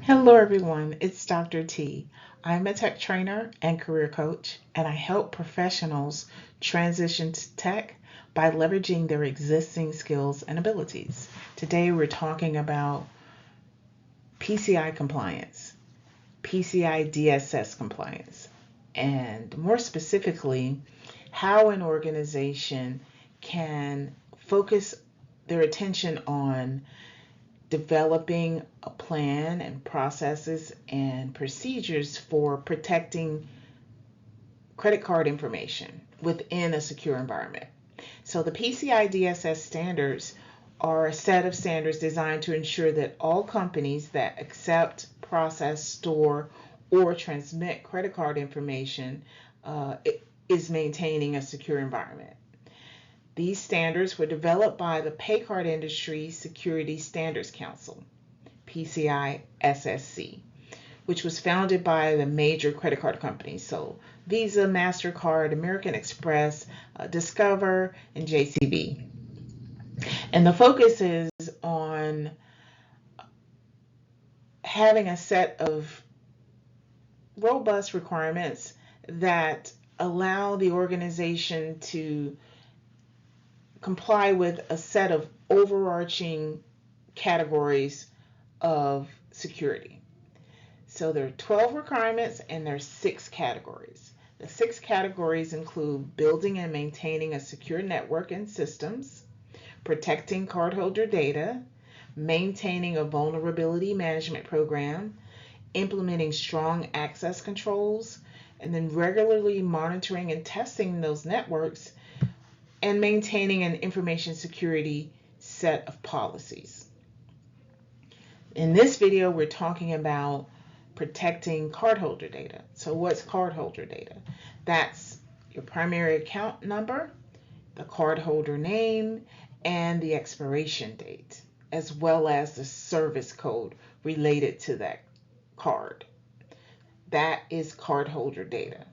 Hello everyone, it's Dr. T. I'm a tech trainer and career coach, and I help professionals transition to tech by leveraging their existing skills and abilities. Today we're talking about PCI compliance, PCI DSS compliance, and more specifically, how an organization can focus their attention on developing a plan and processes and procedures for protecting credit card information within a secure environment. So the PCI DSS standards are a set of standards designed to ensure that all companies that accept, process, store, or transmit credit card information is maintaining a secure environment. These standards were developed by the Paycard Industry Security Standards Council, PCI SSC, which was founded by the major credit card companies, so Visa, MasterCard, American Express, Discover, and JCB. And the focus is on having a set of robust requirements that allow the organization to comply with a set of overarching categories of security. So there are 12 requirements and there are 6 categories. The 6 categories include building and maintaining a secure network and systems, protecting cardholder data, maintaining a vulnerability management program, implementing strong access controls, and then regularly monitoring and testing those networks, and maintaining an information security set of policies. In this video, we're talking about protecting cardholder data. So what's cardholder data? That's your primary account number, the cardholder name, and the expiration date, as well as the service code related to that card. That is cardholder data.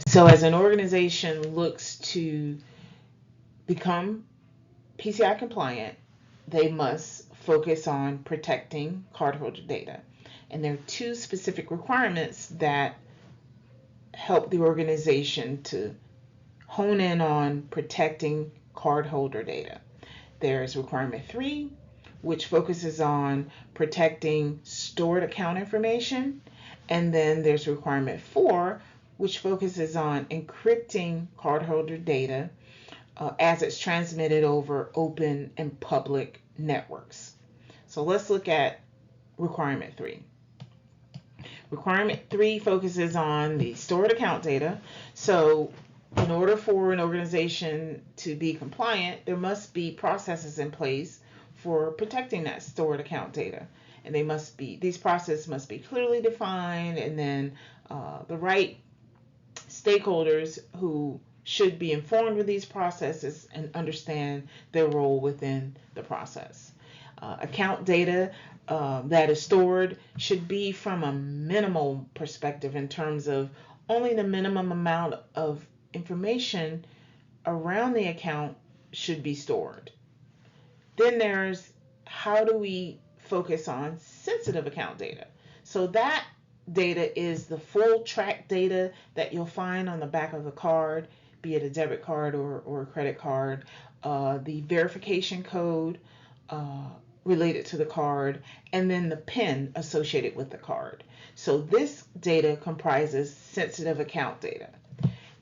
So as an organization looks to become PCI compliant, they must focus on protecting cardholder data. And there are 2 specific requirements that help the organization to hone in on protecting cardholder data. There's requirement 3, which focuses on protecting stored account information. And then there's requirement 4, which focuses on encrypting cardholder data as it's transmitted over open and public networks. So let's look at requirement 3. Requirement 3 focuses on the stored account data. So in order for an organization to be compliant, there must be processes in place for protecting that stored account data. And these processes must be clearly defined, and then the right stakeholders who should be informed of these processes and understand their role within the process. Account data that is stored should be from a minimal perspective in terms of only the minimum amount of information around the account should be stored. Then there's how do we focus on sensitive account data. So that data is the full track data that you'll find on the back of the card, be it a debit card or a credit card, the verification code related to the card, and then the PIN associated with the card. So this data comprises sensitive account data.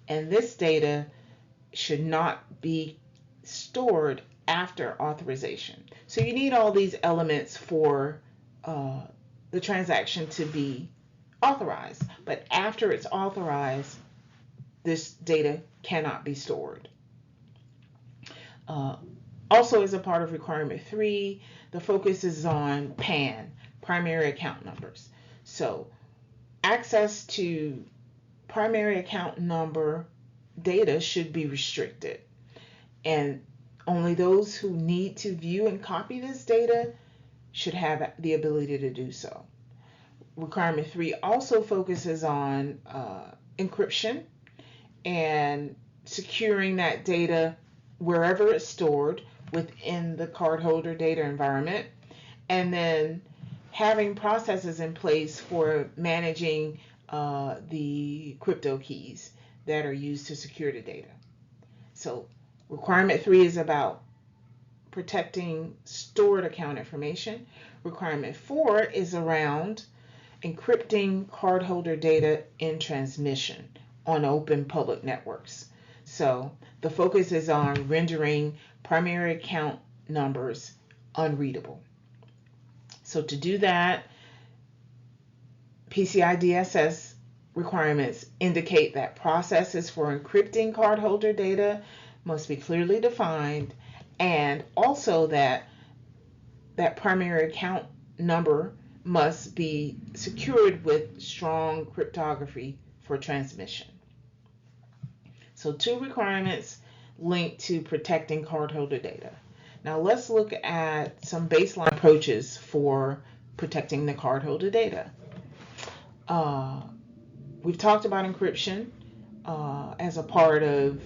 And this data should not be stored after authorization. So you need all these elements for the transaction to be authorized. But after it's authorized, this data cannot be stored. Also, as a part of requirement 3, the focus is on PAN, primary account numbers. So access to primary account number data should be restricted, and only those who need to view and copy this data should have the ability to do so. Requirement 3 also focuses on encryption and securing that data wherever it's stored within the cardholder data environment, and then having processes in place for managing the crypto keys that are used to secure the data. So requirement 3 is about protecting stored account information. Requirement 4 is around encrypting cardholder data in transmission on open public networks. So the focus is on rendering primary account numbers unreadable. So to do that, PCI DSS requirements indicate that processes for encrypting cardholder data must be clearly defined, and also that primary account number must be secured with strong cryptography for transmission. So 2 requirements linked to protecting cardholder data. Now let's look at some baseline approaches for protecting the cardholder data. We've talked about encryption as a part of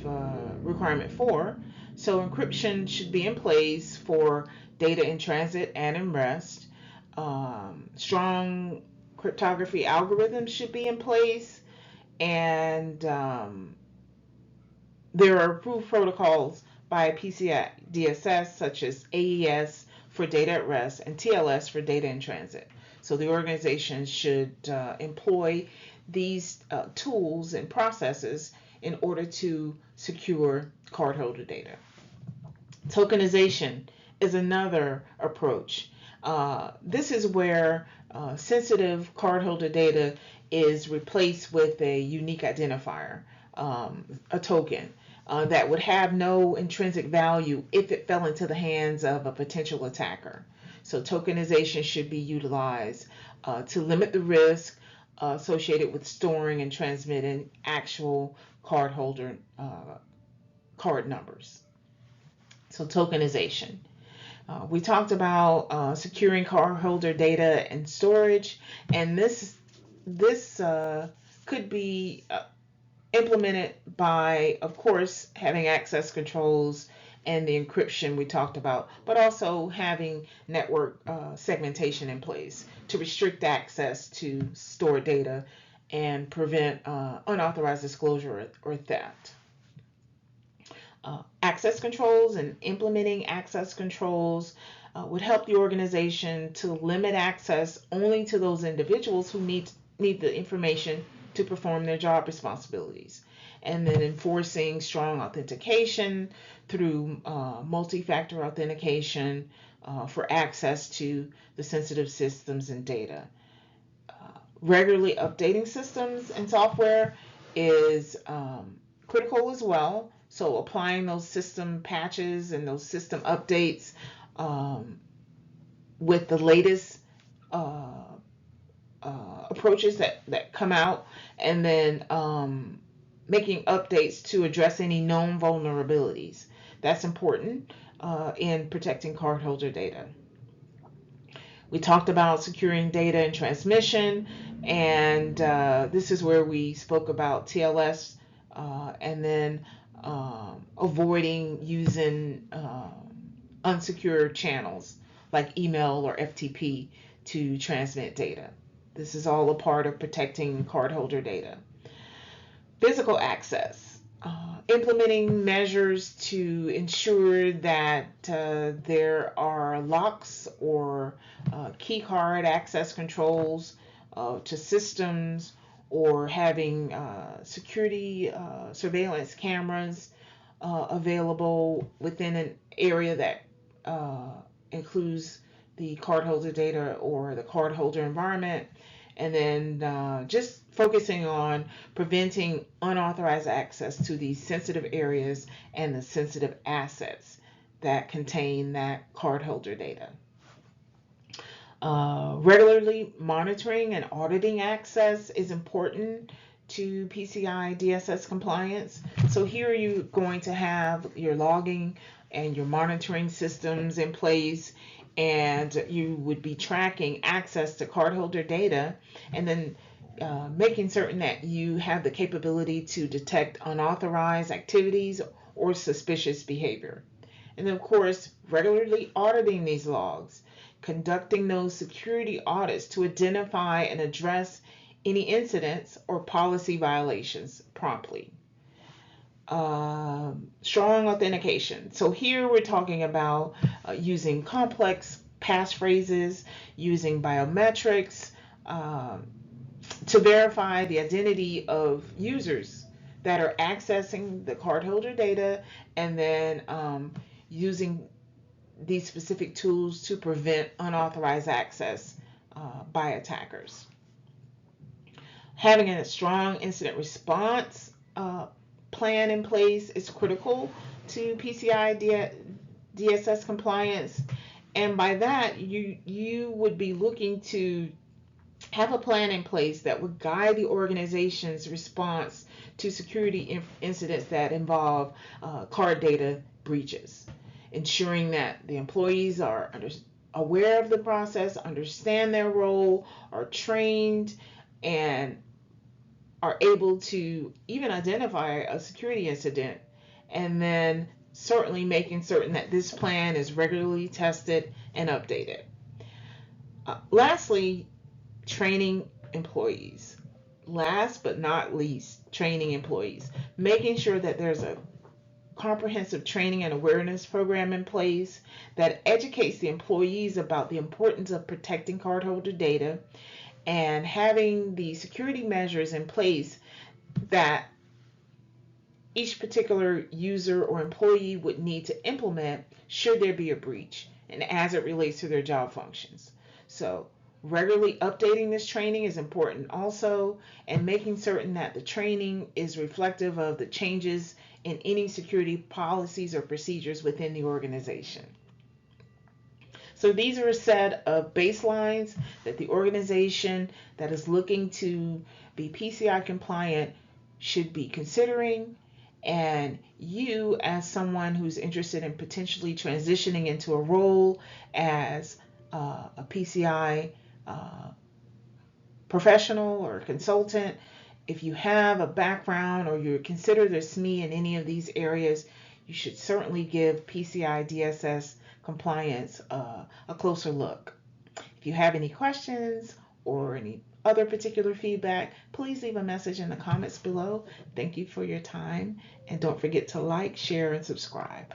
requirement 4. So encryption should be in place for data in transit and in rest. Strong cryptography algorithms should be in place, and there are approved protocols by PCI DSS such as AES for data at rest and TLS for data in transit. So the organization should employ these tools and processes in order to secure cardholder data. Tokenization is another approach. This is where sensitive cardholder data is replaced with a unique identifier, a token, that would have no intrinsic value if it fell into the hands of a potential attacker. So tokenization should be utilized to limit the risk associated with storing and transmitting actual cardholder card numbers. So tokenization. We talked about securing cardholder data and storage, and this could be implemented by, of course, having access controls and the encryption we talked about, but also having network segmentation in place to restrict access to stored data and prevent unauthorized disclosure or theft. Access controls and implementing access controls would help the organization to limit access only to those individuals who need the information to perform their job responsibilities, and then enforcing strong authentication through multi-factor authentication for access to the sensitive systems and data. Regularly updating systems and software is critical as well. So applying those system patches and those system updates with the latest approaches that come out, and then making updates to address any known vulnerabilities. That's important in protecting cardholder data. We talked about securing data and transmission, and this is where we spoke about TLS, and then avoiding using unsecured channels like email or FTP to transmit data. This is all a part of protecting cardholder data. Physical access. Implementing measures to ensure that there are locks or key card access controls to systems, or having security surveillance cameras available within an area that includes the cardholder data or the cardholder environment, and then just focusing on preventing unauthorized access to these sensitive areas and the sensitive assets that contain that cardholder data. Regularly monitoring and auditing access is important to PCI DSS compliance. So here you're going to have your logging and your monitoring systems in place, and you would be tracking access to cardholder data, and then making certain that you have the capability to detect unauthorized activities or suspicious behavior. And then, of course, regularly auditing these logs conducting those security audits to identify and address any incidents or policy violations promptly. Strong authentication. So here we're talking about using complex passphrases, using biometrics to verify the identity of users that are accessing the cardholder data, and then using these specific tools to prevent unauthorized access by attackers. Having a strong incident response plan in place is critical to PCI DSS compliance. And by that, you would be looking to have a plan in place that would guide the organization's response to security incidents that involve card data breaches, ensuring that the employees are aware of the process, understand their role, are trained, and are able to even identify a security incident, and then certainly making certain that this plan is regularly tested and updated. Lastly, training employees. Last but not least, training employees. Making sure that there's a comprehensive training and awareness program in place that educates the employees about the importance of protecting cardholder data, and having the security measures in place that each particular user or employee would need to implement should there be a breach, and as it relates to their job functions. So regularly updating this training is important also, and making certain that the training is reflective of the changes in any security policies or procedures within the organization. So these are a set of baselines that the organization that is looking to be PCI compliant should be considering, and you, as someone who's interested in potentially transitioning into a role as a PCI professional or consultant, if you have a background or you're considered a SME in any of these areas, you should certainly give PCI DSS compliance a closer look. If you have any questions or any other particular feedback, please leave a message in the comments below. Thank you for your time, and don't forget to like, share, and subscribe.